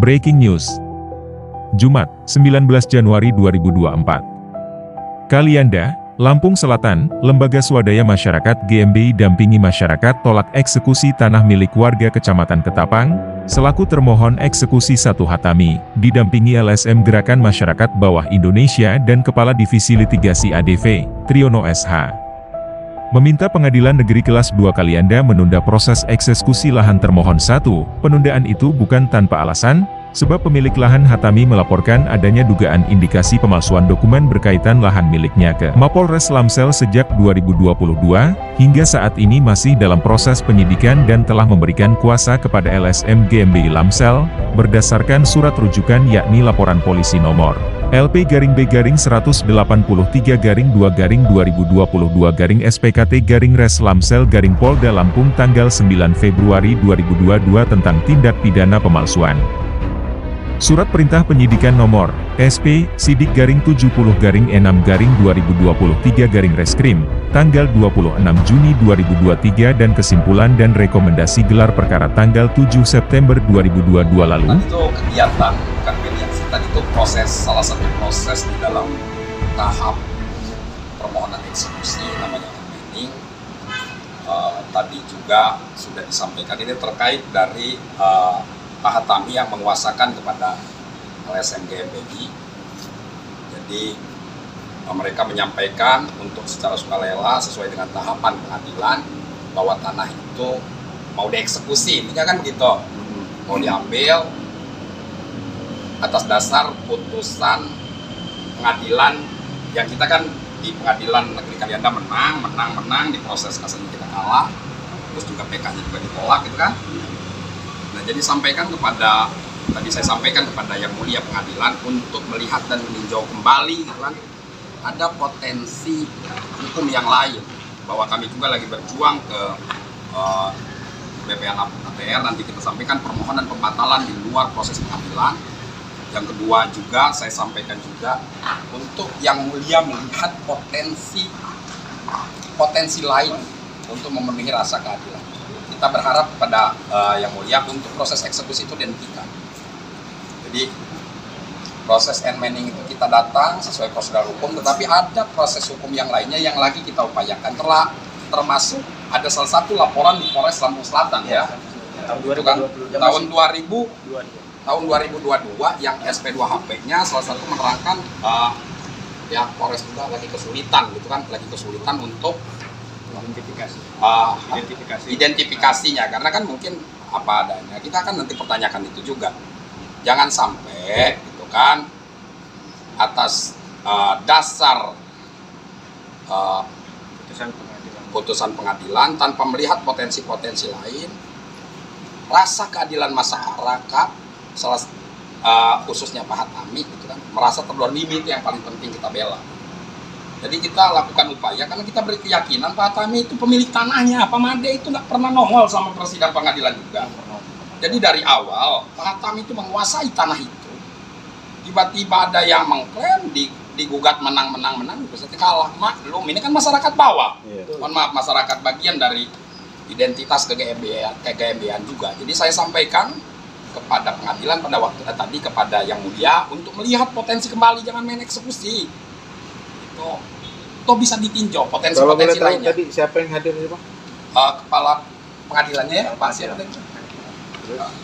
Breaking News. Jumat, 19 Januari 2024. Kalianda, Lampung Selatan, Lembaga Swadaya Masyarakat GMBI dampingi masyarakat tolak eksekusi tanah milik warga Kecamatan Ketapang, selaku termohon eksekusi 1 Hatami, didampingi LSM Gerakan Masyarakat Bawah Indonesia dan Kepala Divisi Litigasi ADV, Triyono SH. Meminta Pengadilan Negeri Kelas 2 Kalianda menunda proses eksekusi lahan termohon 1, penundaan itu bukan tanpa alasan, sebab pemilik lahan Hatami melaporkan adanya dugaan indikasi pemalsuan dokumen berkaitan lahan miliknya ke Mapolres Lamsel sejak 2022, hingga saat ini masih dalam proses penyidikan dan telah memberikan kuasa kepada LSM GMBI Lamsel, berdasarkan surat rujukan yakni laporan polisi nomor LP-B-2-183-2-2022-SPKT-Res Lamsel Polda Lampung tanggal 9 Februari 2022 tentang tindak pidana pemalsuan. Surat Perintah Penyidikan Nomor SP/70-6-2023-Reskrim, tanggal 26 Juni 2023 dan kesimpulan dan rekomendasi gelar perkara tanggal 7 September 2022 lalu. Itu kegiatan, bukan mediasi. Tadi itu proses, salah satu proses di dalam tahap permohonan eksekusi, namanya unbinding. Tadi juga sudah disampaikan, ini terkait dari Pak Hatami yang menguasakan kepada LSM GMBI. Jadi mereka menyampaikan untuk secara sukarela sesuai dengan tahapan pengadilan bahwa tanah itu mau dieksekusi, intinya kan begitu, mau diambil atas dasar putusan pengadilan yang kita kan di Pengadilan Negeri Kalianda menang, di proses kasasi kita kalah, terus juga PK-nya juga ditolak gitu kan. Nah, jadi tadi saya sampaikan kepada Yang Mulia Pengadilan untuk melihat dan meninjau kembali gitu kan, ada potensi hukum yang lain, bahwa kami juga lagi berjuang ke BPN ATR, nanti kita sampaikan permohonan pembatalan di luar proses pengadilan. Yang kedua juga saya sampaikan juga untuk Yang Mulia melihat potensi lain untuk memenuhi rasa keadilan. Kita berharap pada Yang Mulia untuk proses eksekusi itu dihentikan. Jadi proses end-manning itu kita datang sesuai prosedur hukum, tetapi ada proses hukum yang lainnya yang lagi kita upayakan. Termasuk ada salah satu laporan di Polres Lampung Selatan ya. Itu kan tahun 2022 yang SP2HP-nya salah satu menerangkan ya Polres juga lagi kesulitan gitu kan, untuk identifikasinya, karena kan mungkin apa adanya. Kita akan nanti pertanyakan itu juga. Jangan sampai gitu kan atas dasar putusan pengadilan tanpa melihat potensi-potensi lain, rasa keadilan masyarakat khususnya Pak Hatami gitu kan, merasa terdolimi, itu yang paling penting kita bela. Jadi kita lakukan upaya karena kita beri keyakinan Pak Hatami itu pemilik tanahnya. Pak Made itu nggak pernah nongol sama persidangan pengadilan juga. Jadi dari awal Pak Hatami itu menguasai tanah itu. Tiba-tiba ada yang mengklaim digugat menang, terus kalah. Maklum, ini kan masyarakat bawah. Mohon maaf, masyarakat bagian dari identitas keGMBI-an juga. Jadi saya sampaikan kepada pengadilan pada waktu tadi kepada Yang Mulia untuk melihat potensi kembali, jangan main eksekusi. Itu bisa ditinjau potensi-potensi lainnya. Tadi siapa yang hadir Pak? Kepala pengadilannya ya, Pak siapa tadi?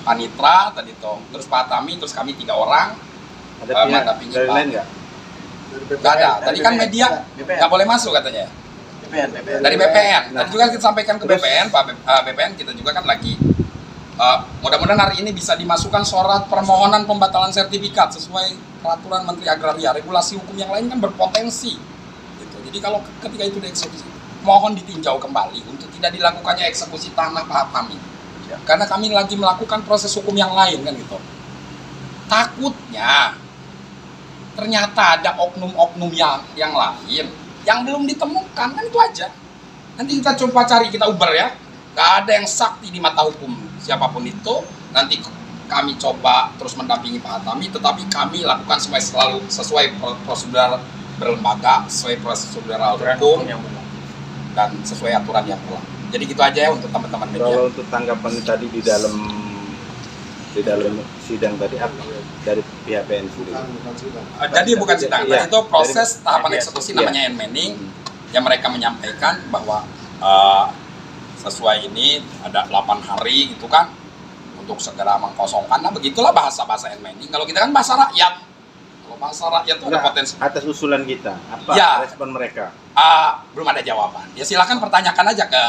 Pak Nitra tadi toh, terus Pak Hatami, terus kami 3 orang. Ada pihak dari lain nggak? Nggak ada. Tadi kan media nggak boleh masuk katanya. Dari BPN. Tadi juga kita sampaikan ke BPN, Pak BPN kita juga kan lagi. Mudah-mudahan hari ini bisa dimasukkan surat permohonan pembatalan sertifikat sesuai peraturan Menteri Agraria. Regulasi hukum yang lain kan berpotensi. Gitu. Jadi kalau ketika itu dieksekusi, mohon ditinjau kembali untuk tidak dilakukannya eksekusi tanah Pak Hatami. Karena kami lagi melakukan proses hukum yang lain kan gitu. Takutnya ternyata ada oknum-oknum yang lain yang belum ditemukan, kan itu aja. Nanti kita coba cari, kita uber ya. Gak ada yang sakti di mata hukum siapapun itu. Nanti kami coba terus mendampingi Pak Hatami, tetapi kami lakukan sesuai prosedur berlembaga, sesuai prosedur hukum dan sesuai aturan yang berlaku. Jadi gitu aja ya untuk teman-teman media. Kalau untuk tanggapan tadi di dalam di dalam sidang tadi apa dari pihak PN sendiri? Jadi bukan sidang, Iya, tadi itu proses dari tahapan mediasi. eksekusi Iya. namanya enmening, yang mereka menyampaikan bahwa sesuai ini ada 8 hari gitu kan untuk segera mengkosongkan. Nah begitulah bahasa enmening. Kalau kita kan bahasa rakyat. Kalau bahasa rakyat itu ada potensi. Atas usulan kita, apa Ya. respon mereka? Belum ada jawaban. Ya silakan pertanyakan aja ke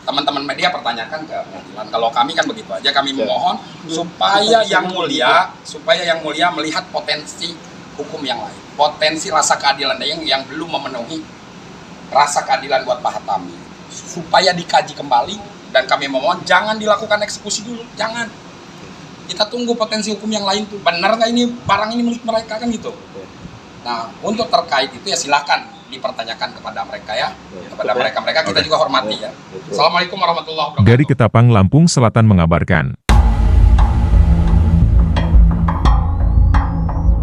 teman-teman media, pertanyakan ke pengadilan. Kalau kami kan begitu aja, kami memohon supaya yang mulia melihat potensi hukum yang lain, potensi rasa keadilan yang belum memenuhi rasa keadilan buat Pak Hatami, supaya dikaji kembali. Dan kami memohon jangan dilakukan eksekusi dulu, jangan. Kita tunggu potensi hukum yang lain tuh, benar nggak ini barang ini milik mereka kan gitu. Nah untuk terkait itu ya silakan dipertanyakan kepada mereka ya, kepada mereka kita juga hormati ya. Assalamualaikum warahmatullahi wabarakatuh. Dari Ketapang, Lampung Selatan mengabarkan.